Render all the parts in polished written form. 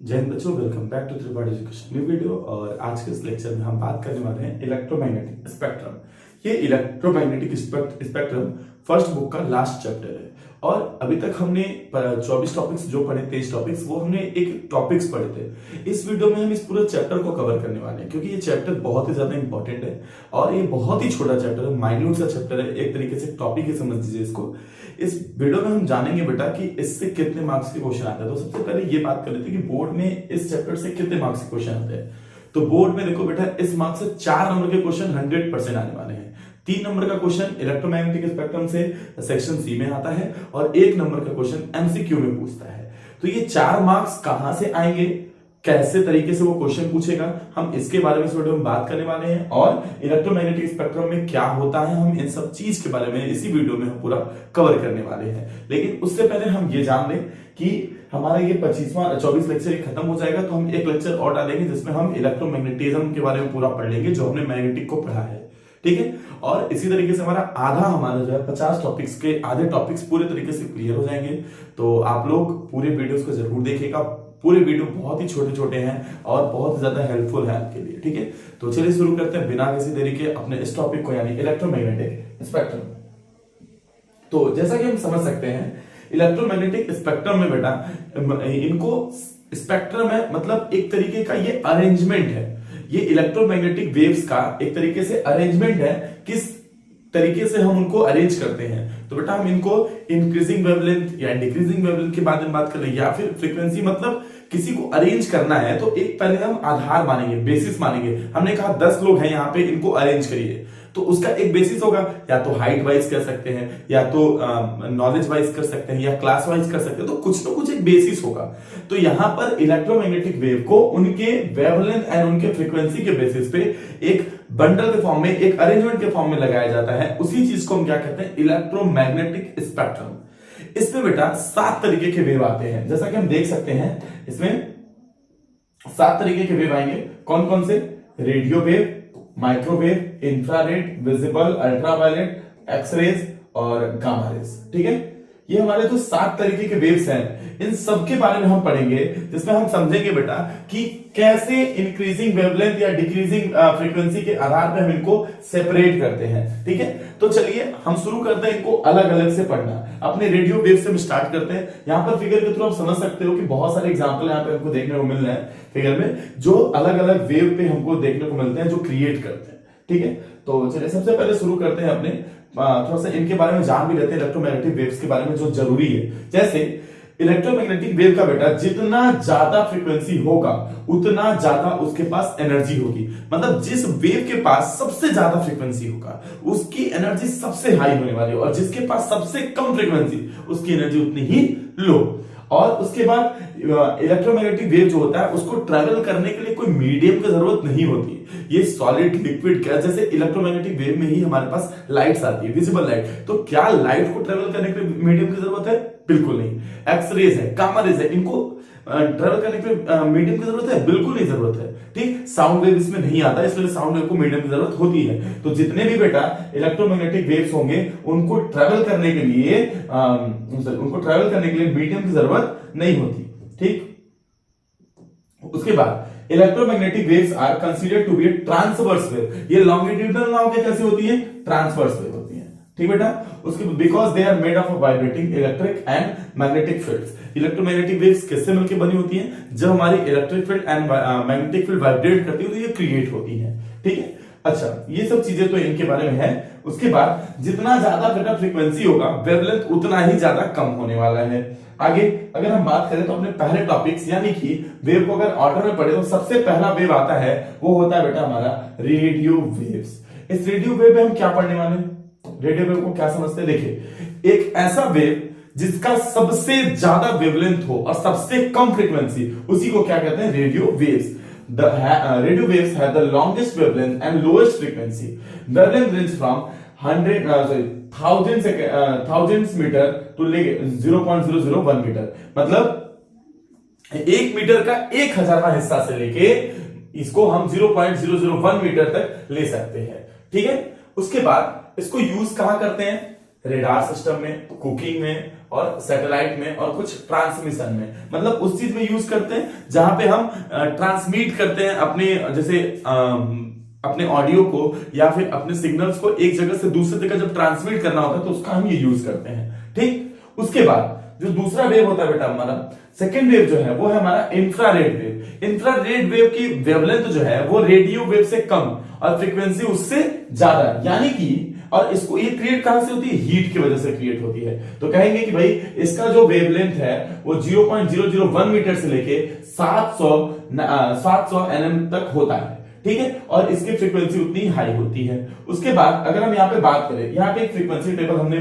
जय हिंद बच्चों, welcome back to Tripathi education new video. और आज के इस लेक्चर में हम बात करने वाले हैं इलेक्ट्रोमैग्नेटिक स्पेक्ट्रम। ये इलेक्ट्रोमैग्नेटिक स्पेक्ट्रम फर्स्ट बुक का लास्ट चैप्टर है। और अभी तक हमने 24 टॉपिक्स जो पढ़े, 23 टॉपिक्स, वो हमने एक टॉपिक्स पढ़े थे। इस वीडियो में हम इस पूरे चैप्टर को कवर करने वाले हैं, क्योंकि ये चैप्टर बहुत ही ज्यादा इंपॉर्टेंट है और ये बहुत ही छोटा चैप्टर है, माइन्यूट सा चैप्टर है, एक तरीके से टॉपिक ही समझ लीजिए इसको। इस वीडियो में हम जानेंगे बेटा कि इससे कितने मार्क्स के क्वेश्चन आते हैं। तो सबसे पहले ये बात कर लेते हैं कि बोर्ड में इस चैप्टर से कितने मार्क्स के क्वेश्चन आते हैं। तो बोर्ड में देखो बेटा, इस मार्क्स से 4 नंबर के क्वेश्चन 100% आने वाले हैं। 3 नंबर का क्वेश्चन इलेक्ट्रोमैग्नेटिक स्पेक्ट्रम से सेक्शन सी में आता है और 1 नंबर का क्वेश्चन एमसीक्यू में पूछता है। तो ये 4 मार्क्स कहां से आएंगे, कैसे तरीके से वो क्वेश्चन पूछेगा, हम इसके बारे में इस वीडियो में बात करने वाले हैं। और इलेक्ट्रोमैग्नेटिक स्पेक्ट्रम में क्या होता है, हम इन सब चीज के बारे में इसी वीडियो में हम पूरा कवर करने वाले हैं। लेकिन उससे पहले हम ये जान लें कि हमारा ये 24 लेक्चर खत्म हो जाएगा, तो हम एक लेक्चर और डालेंगे जिसमें हम इलेक्ट्रोमैग्नेटिज्म के बारे में पूरा पढ़ लेंगे, जो हमने मैग्नेटिक को पढ़ा है। ठीक है। और इसी तरीके से हमारा जो है 50 टॉपिक्स के आधे टॉपिक्स पूरे तरीके से क्लियर हो जाएंगे। तो आप लोग पूरे वीडियोस को जरूर देखिएगा। पूरे वीडियो बहुत ही छोटे छोटे हैं और बहुत ज्यादा हेल्पफुल है आपके लिए। ठीक है। तो चलिए शुरू करते हैं बिना किसी देरी के अपने इस टॉपिक को, यानी इलेक्ट्रोमैग्नेटिक स्पेक्ट्रम। तो जैसा कि हम समझ सकते हैं, इलेक्ट्रोमैग्नेटिक स्पेक्ट्रम में बेटा इनको स्पेक्ट्रम है, मतलब एक तरीके का ये अरेंजमेंट है। ये इलेक्ट्रोमैग्नेटिक वेव्स का एक तरीके से अरेंजमेंट है, किस तरीके से हम उनको अरेंज करते हैं। तो बेटा हम इनको इंक्रीजिंग वेवलेंथ या डिक्रीजिंग वेवलेंथ के बारे में बात कर रहे हैं, या फिर फ्रीक्वेंसी, मतलब किसी को अरेंज करना है तो एक पहले हम आधार मानेंगे, बेसिस मानेंगे। हमने कहा 10 लोग हैं यहाँ पे, इनको अरेंज करिए, तो उसका एक बेसिस होगा। या तो हाइट वाइज कर सकते हैं, या तो नॉलेज वाइज कर सकते हैं, या क्लास वाइज कर सकते हैं, तो कुछ ना कुछ एक बेसिस होगा। तो यहां पर इलेक्ट्रोमैग्नेटिक वेव को उनके वेवलेंथ एंड उनके फ्रीक्वेंसी के बेसिस पे एक बंडल के फॉर्म में, एक अरेंजमेंट के फॉर्म में लगाया जाता है। उसी चीज को हम क्या कहते हैं, इलेक्ट्रोमैग्नेटिक स्पेक्ट्रम। इसमें बेटा 7 तरीके के वेव आते हैं, जैसा कि हम देख सकते हैं। इसमें 7 तरीके के वेव आएंगे। कौन कौन से? Radio wave, microwave, infrared, visible, ultraviolet, x-rays और गामा रेज। ठीक है। ये हमारे जो 7 तरीके के वेव्स हैं, इन सब के बारे में हम पढ़ेंगे, जिसमें हम समझेंगे बेटा कि कैसे इंक्रीजिंग वेवलेंथ या डिक्रीजिंग फ्रीक्वेंसी के आधार पर हम इनको सेपरेट करते हैं। ठीक है। तो चलिए हम शुरू करते हैं इनको अलग अलग से पढ़ना। अपने रेडियो वेव से हम स्टार्ट करते हैं। यहां पर फिगर के थ्रू आप समझ सकते हो कि बहुत सारे एग्जांपल यहां पे हमको देखने को मिल रहे हैं फिगर में, जो अलग अलग वेव पे हमको देखने को मिलते हैं, जो क्रिएट करते हैं। ठीक है। तो चलिए सबसे पहले शुरू करते हैं अपने थोड़ा सा इनके बारे में जान भी लेते हैं, इलेक्ट्रोमैग्नेटिक वेव्स के बारे में, जो जरूरी है। जैसे इलेक्ट्रोमैग्नेटिक वेव का बेटा जितना ज्यादा फ्रीक्वेंसी होगा उतना ज्यादा उसके पास एनर्जी होगी। मतलब जिस वेव के पास सबसे ज्यादा फ्रीक्वेंसी होगा उसकी एनर्जी सबसे हाई होने वाली है, और जिसके पास सबसे कम फ्रीक्वेंसी उसकी एनर्जी उतनी ही लो। और उसके बाद इलेक्ट्रोमैग्नेटिक वेव जो होता है उसको ट्रैवल करने के लिए कोई मीडियम की जरूरत नहीं होती। ये सॉलिड, लिक्विड, गैस, जैसे इलेक्ट्रोमैग्नेटिक वेव में ही हमारे पास लाइट्स आती है, विजिबल लाइट। तो क्या लाइट को ट्रैवल करने के लिए मीडियम की जरूरत है? बिल्कुल नहीं। एक्सरेज है, गामा रेज है, इनको ट्रैवल करने के लिए मीडियम की जरूरत है? बिल्कुल नहीं जरूरत है। ठीक। साउंड वेव इसमें नहीं आता, इसलिए साउंड वेव को मीडियम की जरूरत होती है। तो जितने भी बेटा इलेक्ट्रोमैग्नेटिक वेव्स होंगे उनको ट्रैवल करने के लिए मीडियम की जरूरत नहीं होती। ठीक। उसके बाद electromagnetic waves are considered to be a transverse wave. ये लॉन्गिट्यूडनल नाउ के कैसे होती है? ट्रांसवर्स वेव होती है। ठीक बेटा। उसके because they are made of vibrating electric and magnetic fields. Electromagnetic waves किससे मिलकर बनी होती हैं? जब हमारी electric field and magnetic field vibrate करती है तो ये क्रिएट होती है। ठीक है। अच्छा, ये सब चीजें तो इनके बारे में है। उसके बाद जितना ज्यादा बेटा फ्रीक्वेंसी होगा, वेवलेंथ उतना ही ज्यादा कम होने वाला है। आगे अगर हम बात करें तो अपने पहले टॉपिक्स, यानी कि वेव को अगर ऑर्डर में पढ़े तो सबसे पहला वेव आता है, वो होता है बेटा हमारा रेडियो वेव्स। इस रेडियो वेव में हम क्या पढ़ने वाले हैं? रेडियो वेव को क्या समझते हैं? देखिए, एक ऐसा वेव जिसका सबसे ज्यादा वेवलेंथ हो और सबसे कम फ्रीक्वेंसी, उसी को क्या कहते हैं? Radio waves. Radio waves have the longest wavelength and lowest frequency. Wavelength range from thousands meter to 0.001 metre. मतलब 1 मीटर का 1000वां हिस्सा से लेके इसको हम 0.001 मीटर तक ले सकते हैं। ठीक है। उसके बाद इसको यूज कहां करते हैं? रेडार सिस्टम में, कुकिंग में और सैटेलाइट में और कुछ ट्रांसमिशन में, मतलब उस चीज में यूज करते हैं जहां पे हम ट्रांसमिट करते हैं अपने, जैसे अपने ऑडियो को या फिर अपने सिग्नल्स को एक जगह से दूसरी जगह जब ट्रांसमिट करना होता है तो उसका हम ये यूज करते हैं। ठीक, उसके बाद जो दूसरा वेव होता है बेटा हमारा, सेकेंड वेव जो है वो है हमारा इंफ्रारेड वेव। इंफ्रारेड वेव की वेवलेंथ जो है वो रेडियो वेव से कम और फ्रीक्वेंसी उससे ज्यादा, यानी कि, और इसको ये क्रिएट कहां से होती है, हीट की वजह से क्रिएट होती है। तो कहेंगे कि भाई इसका जो वेवलेंथ है वो 0.001 मीटर से लेके 700 एनएम तक होता है। ठीक है, और इसकी फ्रीक्वेंसी उतनी हाई होती है। उसके बाद अगर हम यहाँ पे बात करें, यहाँ पे एक फ्रीक्वेंसी टेबल हमने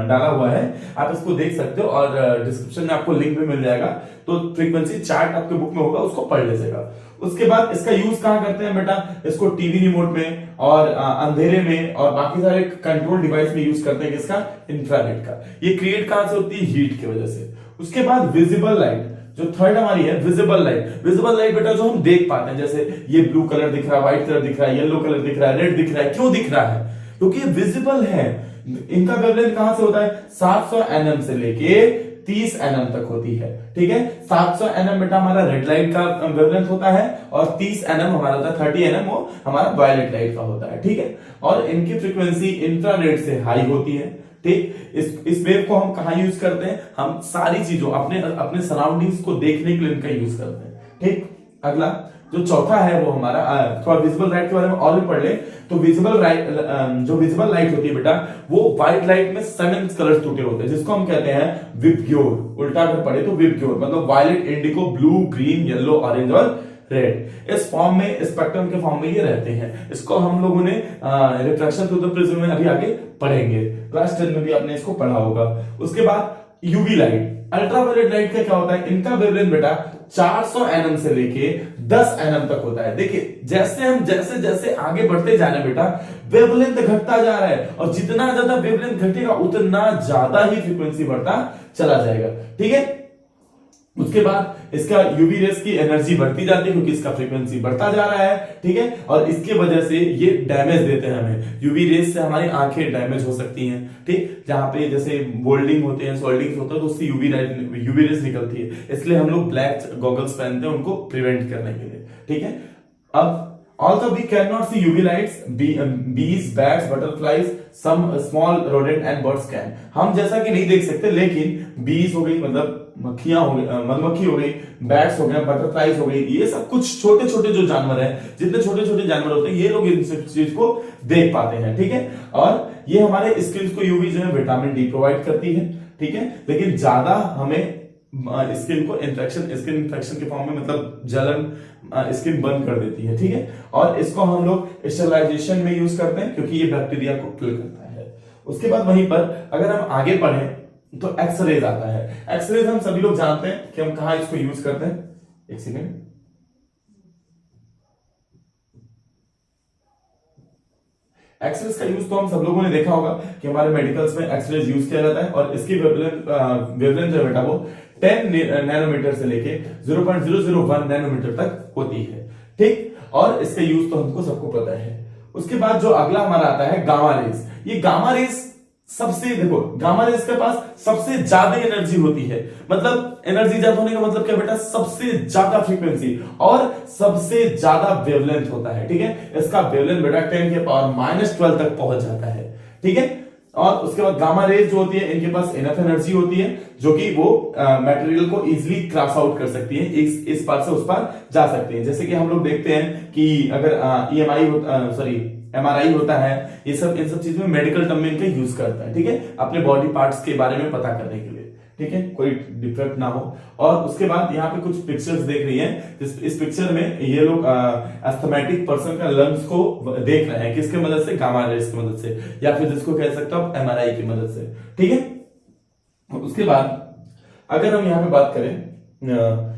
डाला हुआ है, आप इसको देख सकते हो और डिस्क्रिप्शन में आपको लिंक भी मिल जाएगा, तो फ्रीक्वेंसी चार्ट आपके बुक में होगा, उसको पढ़ लीजिएगा। उसके बाद इसका यूज कहां करते हैं बेटा, इसको टीवी रिमोट में और अंधेरे में और बाकी सारे कंट्रोल डिवाइस में यूज करते हैं। किसका, इंफ्रारेड का। ये क्रिएट कहां से होती है, हीट की वजह से। उसके बाद विजिबल लाइट, जो थर्ड हमारी है विजिबल लाइट। विजिबल लाइट बेटा जो हम देख पाते हैं, जैसे ये ब्लू कलर दिख रहा है, व्हाइट कलर दिख रहा है, येलो कलर दिख रहा है, रेड दिख रहा है। क्यों दिख रहा है, क्योंकि ये विजिबल है। इनका वेवलेंथ कहां से होता है, 700 एनएम से लेके 30 एनएम तक होती है। ठीक है, 700 एनएम बेटा हमारा रेड लाइट का वेवलेंथ होता है और 30 एनएम हमारा होता है, 30 एनएम वो हमारा वायलेट लाइट का होता है। ठीक है, और इनकी फ्रीक्वेंसी इंफ्रारेड से हाई होती है। ठीक, इस वेव को हम कहा यूज करते हैं, हम सारी चीजों अपने सराउंडिंग्स को देखने के लिए इनका यूज करते हैं। ठीक, अगला जो चौथा है वो हमारा, थोड़ा विजिबल लाइट के बारे में और भी पढ़ ले, तो जो विजिबल लाइट होती है बेटा वो व्हाइट लाइट में 7 कलर्स टूटे होते हैं, जिसको हम कहते हैं विबग्योर। उल्टा अगर पढ़े तो विबग्योर मतलब violet, indigo, blue, green, yellow, orange और रेड। इस फॉर्म में, स्पेक्ट्रम के फॉर्म में ये रहते हैं। इसको हम लोगों ने रिफ्रैक्शन थ्रू द प्रिज्म में अभी आगे पढ़ेंगे, क्लास 10 में भी आपने इसको पढ़ा होगा। उसके बाद यूवी लाइट, अल्ट्रावायलेट लाइट का क्या होता है, इनका वेवलेंथ बेटा 400 एनएम से लेके 10 एनएम तक होता है। देखिए जैसे हम जैसे आगे बढ़ते जा रहे हैं बेटा, वेवलेंथ घटता जा रहा है और जितना ज्यादा वेवलेंथ घटेगा उतना ज्यादा ही फ्रीक्वेंसी बढ़ता चला जाएगा। ठीक है, उसके बाद इसका यूवी रेस की एनर्जी बढ़ती जाती है क्योंकि इसका फ्रीक्वेंसी बढ़ता जा रहा है। ठीक है, और इसके वजह से ये डैमेज देते हैं हमें। यूवी रेस से हमारी आंखें डैमेज हो सकती हैं। ठीक, जहां पे जैसे बोल्डिंग होते हैं, सोल्डिंग होता है तो उससे यूवी रेस निकलती है, इसलिए हम लोग ब्लैक गॉगल्स पहनते हैं उनको प्रिवेंट करने के लिए। ठीक है, अब although we cannot see UV lights, bees, bats, butterflies, some small rodent and birds can। हम जैसा कि नहीं देख सकते, लेकिन बीज हो गई मतलब मक्खियां हो गई, मधुमक्खी हो गई, बैट्स हो गए, बटरफ्लाइज हो गई, ये सब कुछ छोटे छोटे जो जानवर हैं, जितने छोटे छोटे जानवर होते हैं ये लोग इन सब चीज को देख पाते हैं। ठीक है, और ये हमारे स्किन को यूवी जो है विटामिन डी प्रोवाइड करती है। ठीक है, लेकिन ज्यादा हमें स्किन इन्फेक्शन के फॉर्म में मतलब जलन, स्किन बर्न कर देती है। ठीक है, और इसको हम लोग स्टेरिलाइजेशन में यूज करते हैं क्योंकि ये बैक्टीरिया को किल करता है। उसके बाद वहीं पर अगर हम आगे बढ़े तो एक्सरेज आता है। एक्सरेज हम सभी लोग जानते हैं कि हम कहां इसको यूज करते हैं। एक सेकेंड, एक्सरेज का यूज तो हम सब लोगों ने देखा होगा कि हमारे मेडिकल्स में एक्सरेज यूज किया जाता है और इसकी वेवलेंथ जो है बेटा वो 10 नैनोमीटर से लेके 0.001 नैनोमीटर तक होती है। ठीक, और इसका यूज तो हमको सबको पता है। उसके बाद जो अगला हमारा आता है गामा रेज। ये गामा रेज सबसे, देखो गामा रेज के पास सबसे ज्यादा एनर्जी होती है, मतलब एनर्जी ज्यादा होने का मतलब क्या बेटा, सबसे ज्यादा फ्रीक्वेंसी और सबसे ज्यादा वेवलेंथ होता है। ठीक है, इसका वेवलेंथ बेटा 10⁻12 तक पहुंच जाता है। ठीक है, और उसके बाद गामा रेज जो होती है इनके पास इनफ एनर्जी होती है जो कि वो मटेरियल को इजीली क्रॉस आउट कर सकती है, इस पार से उस पार जा सकती है। जैसे कि हम लोग देखते हैं कि अगर एमआरआई होता है, इन सब चीज में मेडिकल टर्म में इनका यूज करता है। ठीक है, अपने बॉडी पार्ट्स के बारे में पता करने के लिए। ठीक है, कोई डिफेक्ट ना हो। और उसके बाद यहाँ पे कुछ पिक्चर्स देख रही हैं, इस पिक्चर में ये लोग एस्थमेटिक पर्सन का लंग्स को देख रहे हैं, किसके मदद से, गामा रेज की मदद से, या फिर जिसको कह सकते हो आप एमआरआई की मदद से। ठीक है, उसके बाद अगर हम यहाँ पे बात करें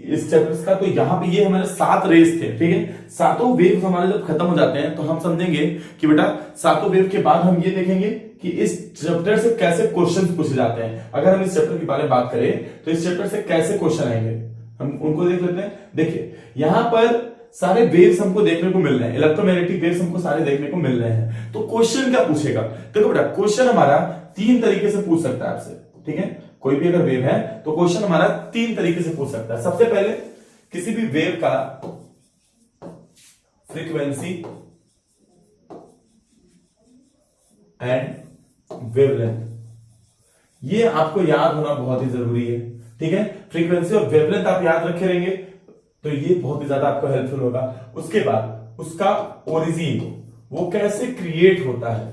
इस चैप्टर्स का, तो यहाँ पे ये हमारे 7 रेस थे। ठीक है, सातों वेव हमारे जब खत्म हो जाते हैं तो हम समझेंगे कि बेटा सातों वेव के बाद हम ये देखेंगे कि इस चैप्टर से कैसे क्वेश्चन पूछे जाते हैं। अगर हम इस चैप्टर के बारे में बात करें तो इस चैप्टर से कैसे क्वेश्चन आएंगे हम उनको देख लेते हैं। देखिए यहाँ पर सारे वेव्स हमको देखने को मिल रहे हैं, इलेक्ट्रोमैग्नेटिक वेव्स हमको सारे देखने को मिल रहे हैं। तो क्वेश्चन क्या पूछेगा? देखो बेटा, क्वेश्चन हमारा 3 तरीके से पूछ सकता है आपसे, ठीक है? कोई भी अगर वेव है तो क्वेश्चन हमारा 3 तरीके से पूछ सकता है। सबसे पहले किसी भी वेव का फ्रीक्वेंसी एंड वेवलेंथ, ये आपको याद होना बहुत ही जरूरी है, ठीक है? फ्रीक्वेंसी और वेवलेंथ आप याद रखे रहेंगे तो ये बहुत ही ज्यादा आपको हेल्पफुल होगा। उसके बाद उसका ओरिजिन, वो कैसे क्रिएट होता है,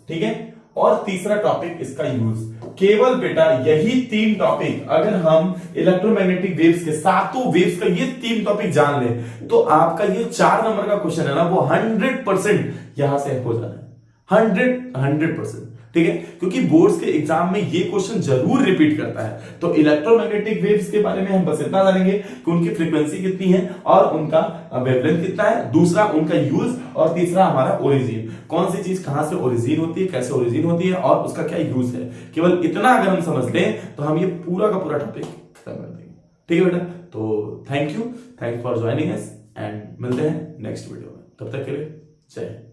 ठीक है? और तीसरा टॉपिक इसका यूज। केवल बेटा यही 3 टॉपिक अगर हम इलेक्ट्रोमैग्नेटिक वेव्स के, सातों वेव्स का ये 3 टॉपिक जान ले तो आपका ये 4 नंबर का क्वेश्चन है ना, वो 100% यहां से हो जाना है। 100%, ठीक है? क्योंकि बोर्ड्स के एग्जाम में ये क्वेश्चन जरूर रिपीट करता है। तो इलेक्ट्रोमैग्नेटिक वेव्स के बारे में हम बस इतना जानेंगे कि उनकी फ्रीक्वेंसी कितनी है और उनका वेवलेंथ कितना है, दूसरा उनका यूज, और तीसरा हमारा ओरिजिन, कौन सी चीज कहां से ओरिजिन होती है, कैसे ओरिजिन होती है और उसका क्या यूज है। केवल इतना अगर हम समझ लें तो हम ये पूरा का पूरा टॉपिक खत्म कर देंगे, ठीक है बेटा? तो thank you for joining us and मिलते हैं नेक्स्ट वीडियो में। तब तक के लिए जय हिंद।